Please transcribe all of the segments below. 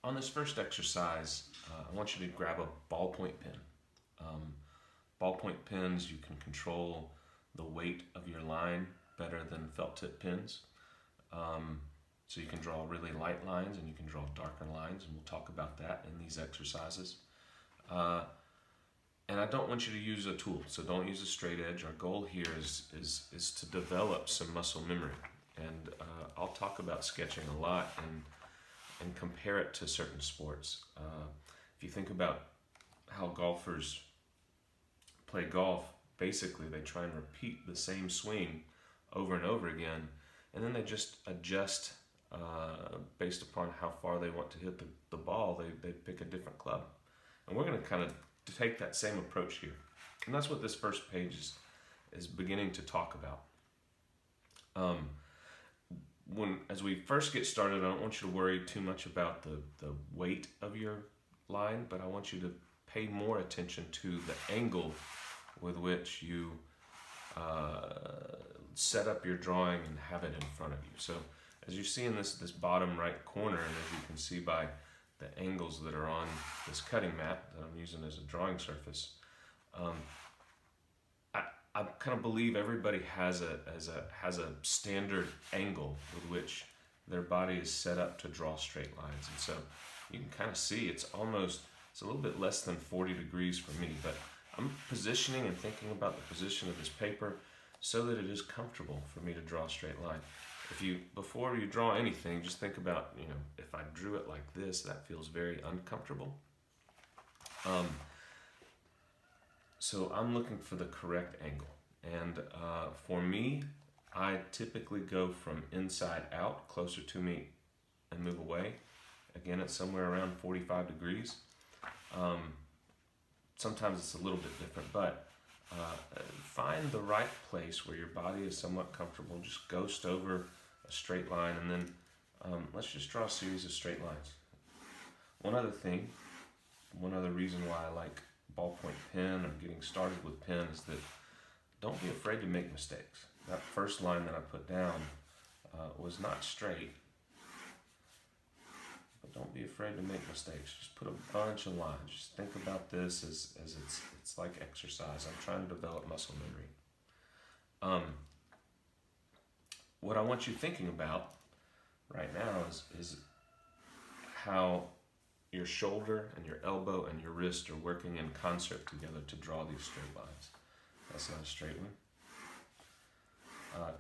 On this first exercise, I want you to grab a ballpoint pen. Um, Ballpoint pens, you can control the weight of your line better than felt tip pens. Um, so you can draw really light lines and you can draw darker lines, and we'll talk about that in these exercises. Uh, and I don't want you to use a tool, so don't use a straight edge. Our goal here is to develop some muscle memory. And I'll talk about sketching a lot and compare it to certain sports. If you think about how golfers play golf, basically they try and repeat the same swing over and over again, and then they just adjust based upon how far they want to hit the ball. They pick a different club. And we're going to kind of take that same approach here. And that's what this first page is beginning to talk about. As we first get started, I don't want you to worry too much about the weight of your line, but I want you to pay more attention to the angle with which you set up your drawing and have it in front of you. So as you see in this bottom right corner, and as you can see by the angles that are on this cutting mat that I'm using as a drawing surface, I kind of believe everybody has a standard angle with which their body is set up to draw straight lines. And so you can kind of see it's a little bit less than 40 degrees for me, but I'm positioning and thinking about the position of this paper so that it is comfortable for me to draw a straight line. Before you draw anything, just think about, if I drew it like this, that feels very uncomfortable. So I'm looking for the correct angle. And for me, I typically go from inside out, closer to me, and move away. Again, it's somewhere around 45 degrees. Sometimes it's a little bit different, but find the right place where your body is somewhat comfortable. Just ghost over a straight line, and then let's just draw a series of straight lines. One other reason why I like ballpoint pen or getting started with pen is that don't be afraid to make mistakes. That first line that I put down was not straight, but don't be afraid to make mistakes. Just put a bunch of lines. Just think about this as it's like exercise. I'm trying to develop muscle memory. What I want you thinking about right now is how your shoulder and your elbow and your wrist are working in concert together to draw these straight lines. That's not a straight one.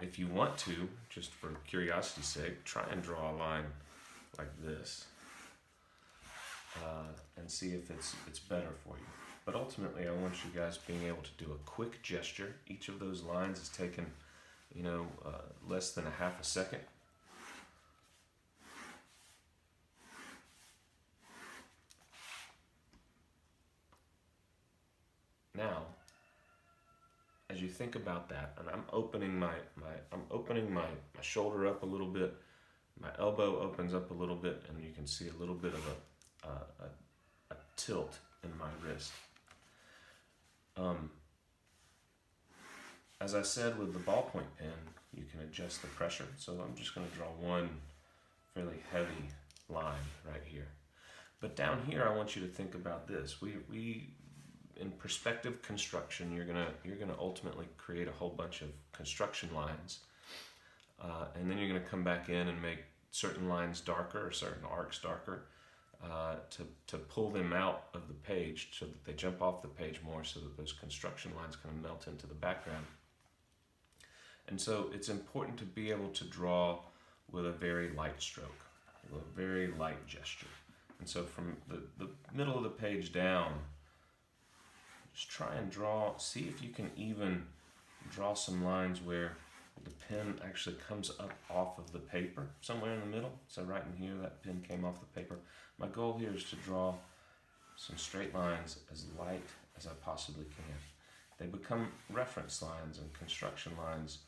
If you want to, just for curiosity's sake, try and draw a line like this and see if it's better for you. But ultimately, I want you guys being able to do a quick gesture. Each of those lines is taken, less than a half a second. Now, as you think about that, and I'm opening my shoulder up a little bit, my elbow opens up a little bit, and you can see a little bit of a tilt in my wrist. As I said with the ballpoint pen, you can adjust the pressure. So I'm just going to draw one fairly heavy line right here. But down here, I want you to think about this. We in perspective construction, you're gonna ultimately create a whole bunch of construction lines, and then you're gonna come back in and make certain lines darker or certain arcs darker to pull them out of the page so that they jump off the page more, so that those construction lines kind of melt into the background. And so it's important to be able to draw with a very light stroke, with a very light gesture. And so from the middle of the page down, just try and see if you can even draw some lines where the pen actually comes up off of the paper, somewhere in the middle. So right in here, that pen came off the paper. My goal here is to draw some straight lines as light as I possibly can. They become reference lines and construction lines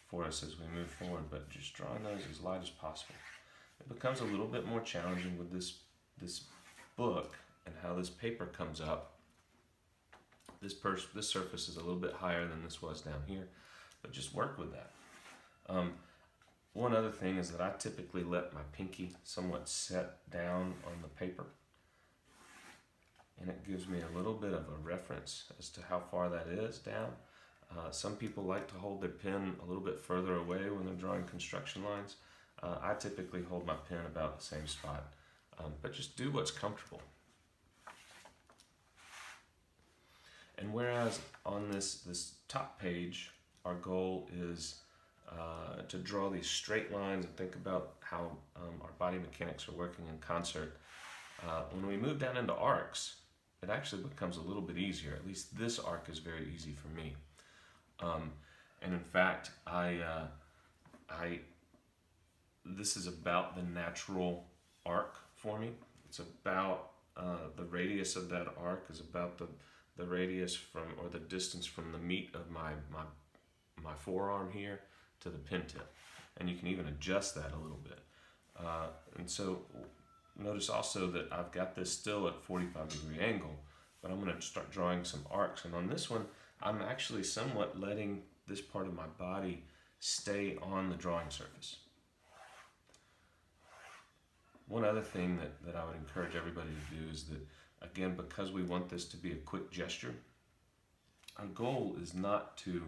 for us as we move forward, but just drawing those as light as possible. It becomes a little bit more challenging with this book and how this paper comes up. This surface is a little bit higher than this was down here, but just work with that. one other thing is that I typically let my pinky somewhat set down on the paper, and it gives me a little bit of a reference as to how far that is down. Some people like to hold their pen a little bit further away when they're drawing construction lines. I typically hold my pen about the same spot, but just do what's comfortable. And whereas on this top page, our goal is to draw these straight lines and think about how our body mechanics are working in concert. When we move down into arcs, it actually becomes a little bit easier. At least this arc is very easy for me. And in fact, this is about the natural arc for me. It's about the radius of that arc is about the radius from, or the distance from the meat of my forearm here to the pen tip. And you can even adjust that a little bit. And so notice also that I've got this still at 45-degree angle, but I'm going to start drawing some arcs. And on this one, I'm actually somewhat letting this part of my body stay on the drawing surface. One other thing that I would encourage everybody to do is that, again, because we want this to be a quick gesture, our goal is not to,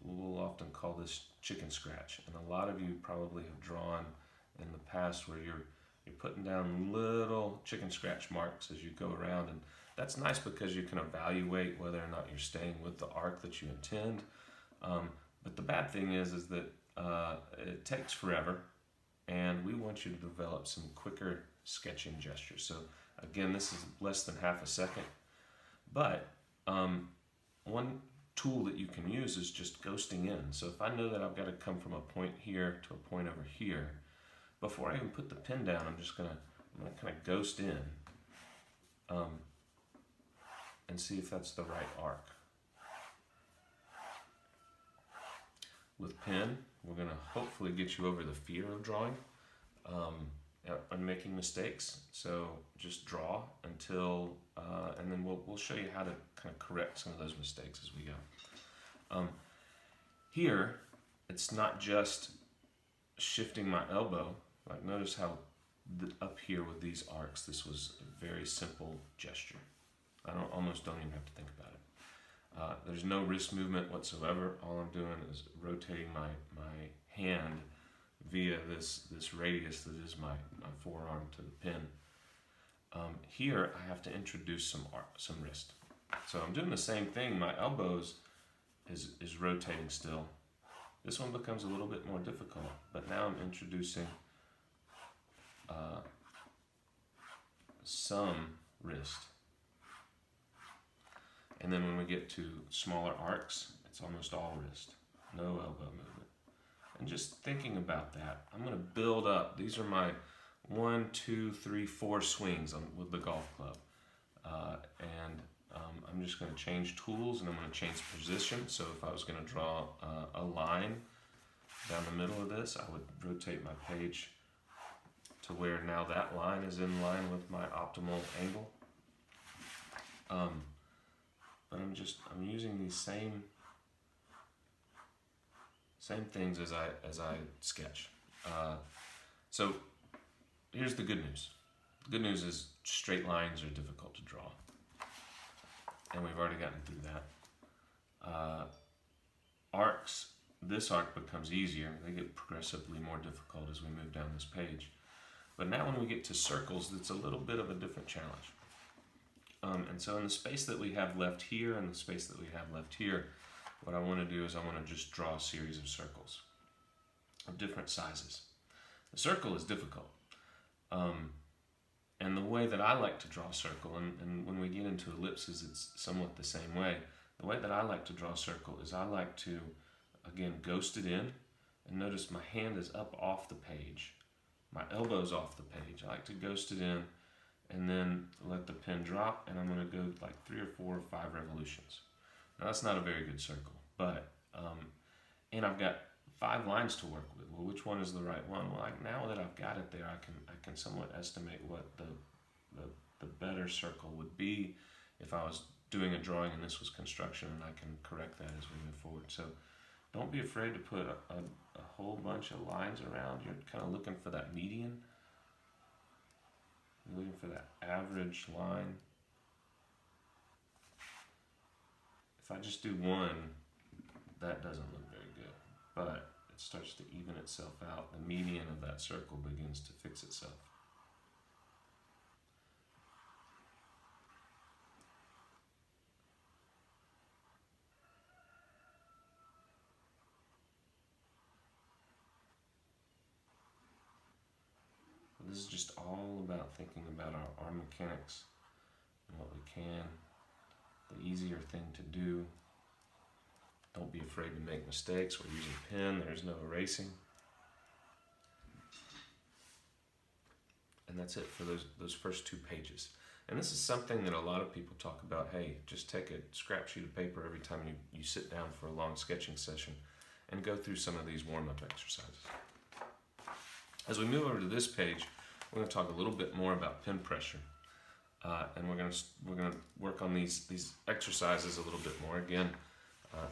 we'll often call this chicken scratch. And a lot of you probably have drawn in the past where you're putting down little chicken scratch marks as you go around, and that's nice because you can evaluate whether or not you're staying with the arc that you intend. But the bad thing is that it takes forever, and we want you to develop some quicker sketching gestures. So again, this is less than half a second, but one tool that you can use is just ghosting in. So if I know that I've got to come from a point here to a point over here, before I even put the pen down, I'm gonna kind of ghost in and see if that's the right arc. With pen, we're gonna hopefully get you over the fear of drawing and making mistakes. So just draw until, and then we'll show you how to kind of correct some of those mistakes as we go. Here, it's not just shifting my elbow. Like, notice how up here with these arcs, this was a very simple gesture. I almost don't even have to think about it. There's no wrist movement whatsoever. All I'm doing is rotating my hand via this radius that is my forearm to the pen. Here I have to introduce some wrist. So I'm doing the same thing. My elbows is rotating still. This one becomes a little bit more difficult, but now I'm introducing some wrist. And then when we get to smaller arcs, it's almost all wrist, no elbow movement. And just thinking about that, I'm going to build up. These are my 1, 2, 3, 4 swings with the golf club. I'm just going to change tools, and I'm going to change position. So if I was going to draw a line down the middle of this, I would rotate my page to where now that line is in line with my optimal angle. But I'm using these same things as I sketch. So here's the good news. The good news is straight lines are difficult to draw, and we've already gotten through that. Arcs, this arc becomes easier. They get progressively more difficult as we move down this page. But now when we get to circles, it's a little bit of a different challenge. And so in the space that we have left here and the space that we have left here, what I want to do is I want to just draw a series of circles of different sizes. The circle is difficult. And the way that I like to draw a circle, and when we get into ellipses, it's somewhat the same way. The way that I like to draw a circle is I like to, again, ghost it in. And notice my hand is up off the page. My elbow's off the page. I like to ghost it in and then let the pen drop, and I'm going to go like 3 or 4 or 5 revolutions. Now that's not a very good circle, but, and I've got 5 lines to work with. Well, which one is the right one? Well, now that I've got it there, I can somewhat estimate what the better circle would be if I was doing a drawing and this was construction, and I can correct that as we move forward. So Don't be afraid to put a whole bunch of lines around. You're kind of looking for that median. You're looking for that average line. If I just do one, that doesn't look very good, but it starts to even itself out. The median of that circle begins to fix itself. This is just all about thinking about our mechanics and what we can, the easier thing to do. Don't be afraid to make mistakes. We're using pen, there's no erasing. And that's it for those first 2 pages. And this is something that a lot of people talk about. Hey, just take a scrap sheet of paper every time you sit down for a long sketching session and go through some of these warm-up exercises. As we move over to this page, we're going to talk a little bit more about pen pressure. And we're going to work on these exercises a little bit more. Again,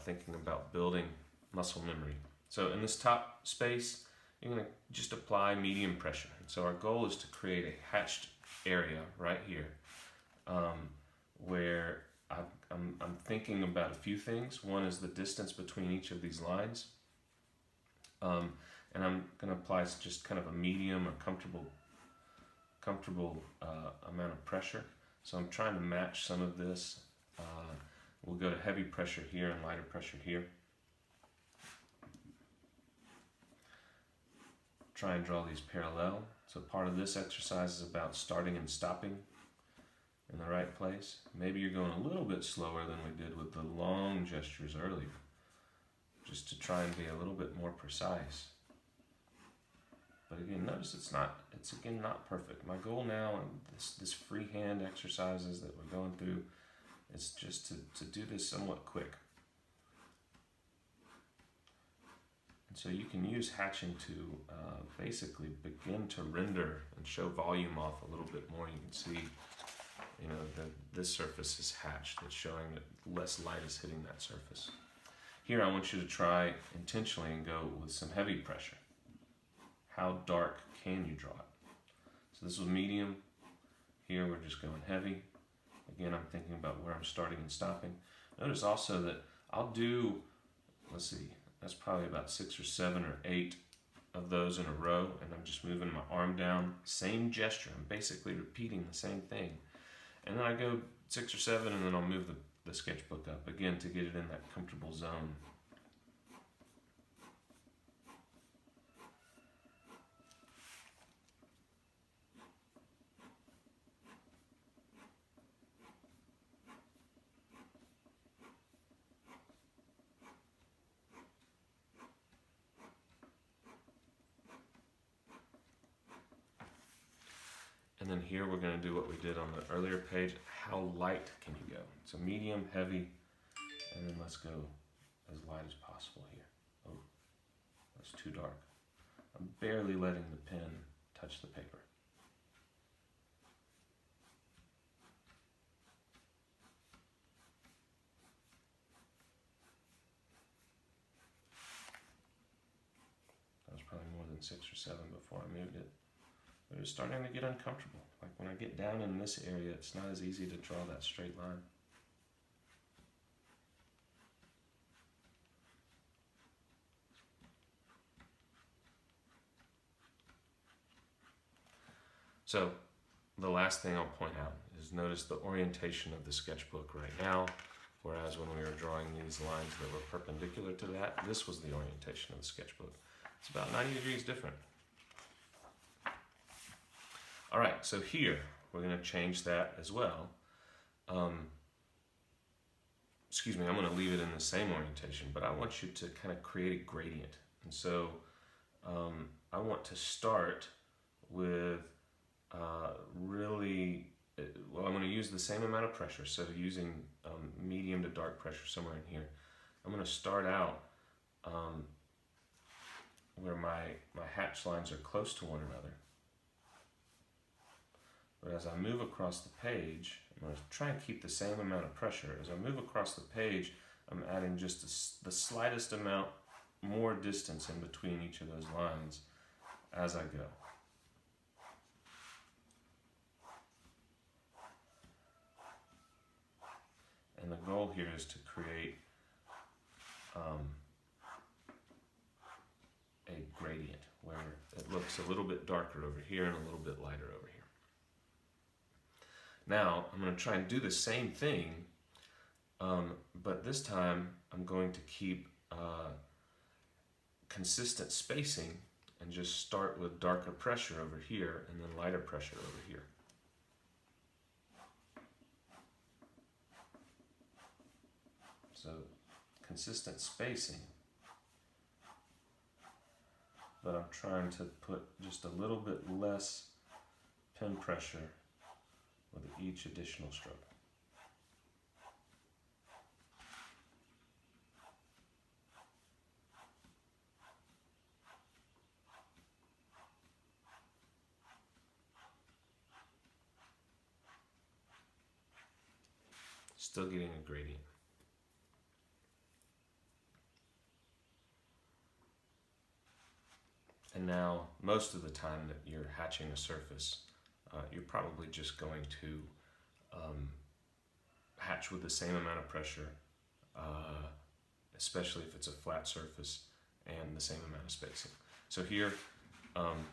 thinking about building muscle memory. So in this top space, you're going to just apply medium pressure. And so our goal is to create a hatched area right here, where I'm thinking about a few things. One is the distance between each of these lines, and I'm going to apply just kind of a medium or comfortable amount of pressure. So I'm trying to match some of this. We'll go to heavy pressure here and lighter pressure here. Try and draw these parallel. So part of this exercise is about starting and stopping in the right place. Maybe you're going a little bit slower than we did with the long gestures earlier, just to try and be a little bit more precise. But again, notice it's again not perfect. My goal now in this freehand exercises that we're going through is just to do this somewhat quick. And so you can use hatching to basically begin to render and show volume off a little bit more. You can see, that this surface is hatched. It's showing that less light is hitting that surface. Here I want you to try intentionally and go with some heavy pressure. How dark can you draw it? So this was medium. Here we're just going heavy. Again, I'm thinking about where I'm starting and stopping. Notice also that I'll do, let's see, that's probably about 6 or 7 or 8 of those in a row, and I'm just moving my arm down, same gesture. I'm basically repeating the same thing. And then I go 6 or 7, and then I'll move the sketchbook up again to get it in that comfortable zone. And then here we're going to do what we did on the earlier page. How light can you go? So medium, heavy, and then let's go as light as possible here. Oh, that's too dark. I'm barely letting the pen touch the paper. That was probably more than 6 or 7 before I moved it. But it's starting to get uncomfortable. Like when I get down in this area, it's not as easy to draw that straight line. So the last thing I'll point out is notice the orientation of the sketchbook right now, whereas when we were drawing these lines that were perpendicular to that, this was the orientation of the sketchbook. It's about 90 degrees different. All right, so here, we're going to change that as well. Excuse me, I'm going to leave it in the same orientation, but I want you to kind of create a gradient. And so I want to start with I'm going to use the same amount of pressure, so using medium to dark pressure somewhere in here. I'm going to start out where my hatch lines are close to one another. But as I move across the page, I'm going to try and keep the same amount of pressure. As I move across the page, I'm adding just the slightest amount more distance in between each of those lines as I go. And the goal here is to create a gradient where it looks a little bit darker over here and a little bit lighter over here. Now I'm going to try and do the same thing, but this time I'm going to keep consistent spacing and just start with darker pressure over here and then lighter pressure over here. So consistent spacing, but I'm trying to put just a little bit less pen pressure with each additional stroke. Still getting a gradient. And now, most of the time that you're hatching a surface, you're probably just going to hatch with the same amount of pressure, especially if it's a flat surface, and the same amount of spacing. So here, I'm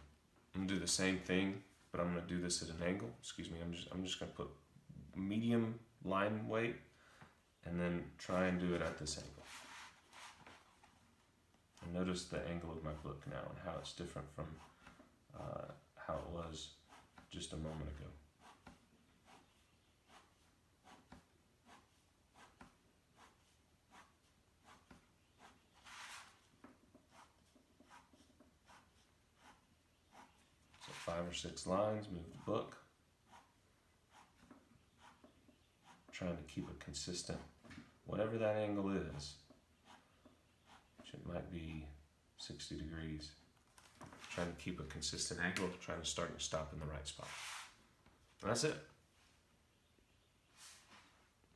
gonna do the same thing, but I'm gonna do this at an angle. Excuse me, I'm just gonna put medium line weight, and then try and do it at this angle. And notice the angle of my book now and how it's different from how it was just a moment ago. So 5 or 6 lines, move the book. Trying to keep it consistent, whatever that angle is, which it might be 60 degrees. Trying to keep a consistent angle, trying to start and stop in the right spot. And that's it.